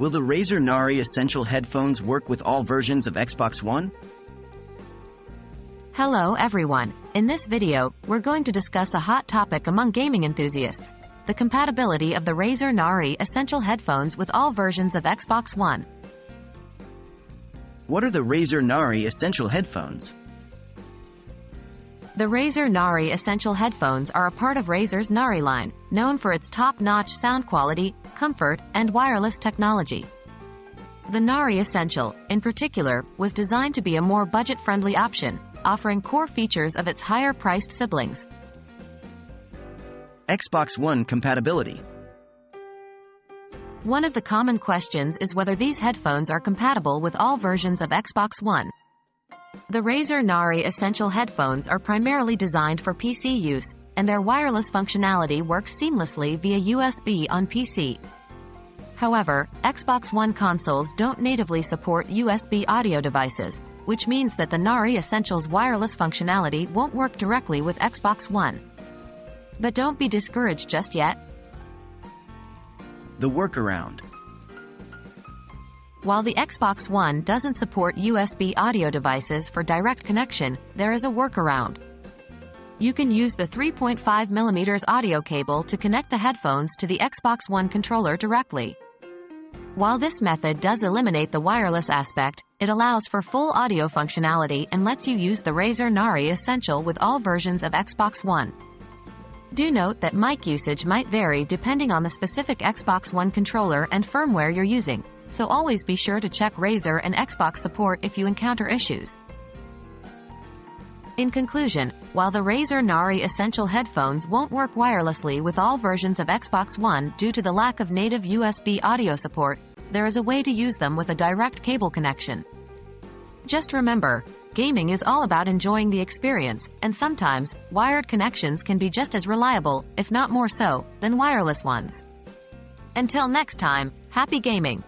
Will the Razer Nari Essential headphones work with all versions of Xbox One? Hello everyone. In this video, we're going to discuss a hot topic among gaming enthusiasts: the compatibility of the Razer Nari Essential headphones with all versions of Xbox One. What are the Razer Nari Essential headphones? The Razer Nari Essential headphones are a part of Razer's Nari line, known for its top-notch sound quality, comfort, and wireless technology. The Nari Essential, in particular, was designed to be a more budget-friendly option, offering core features of its higher-priced siblings. Xbox One compatibility. One of the common questions is whether these headphones are compatible with all versions of Xbox One. The Razer Nari Essential headphones are primarily designed for PC use, and their wireless functionality works seamlessly via USB on PC. However, Xbox One consoles don't natively support USB audio devices, which means that the Nari Essential's wireless functionality won't work directly with Xbox One. But don't be discouraged just yet. The workaround. While the Xbox One doesn't support USB audio devices for direct connection, there is a workaround. You can use the 3.5mm audio cable to connect the headphones to the Xbox One controller directly. While this method does eliminate the wireless aspect, it allows for full audio functionality and lets you use the Razer Nari Essential with all versions of Xbox One. Do note that mic usage might vary depending on the specific Xbox One controller and firmware you're using, so always be sure to check Razer and Xbox support if you encounter issues. In conclusion, while the Razer Nari Essential headphones won't work wirelessly with all versions of Xbox One due to the lack of native USB audio support, there is a way to use them with a direct cable connection. Just remember, gaming is all about enjoying the experience, and sometimes, wired connections can be just as reliable, if not more so, than wireless ones. Until next time, happy gaming!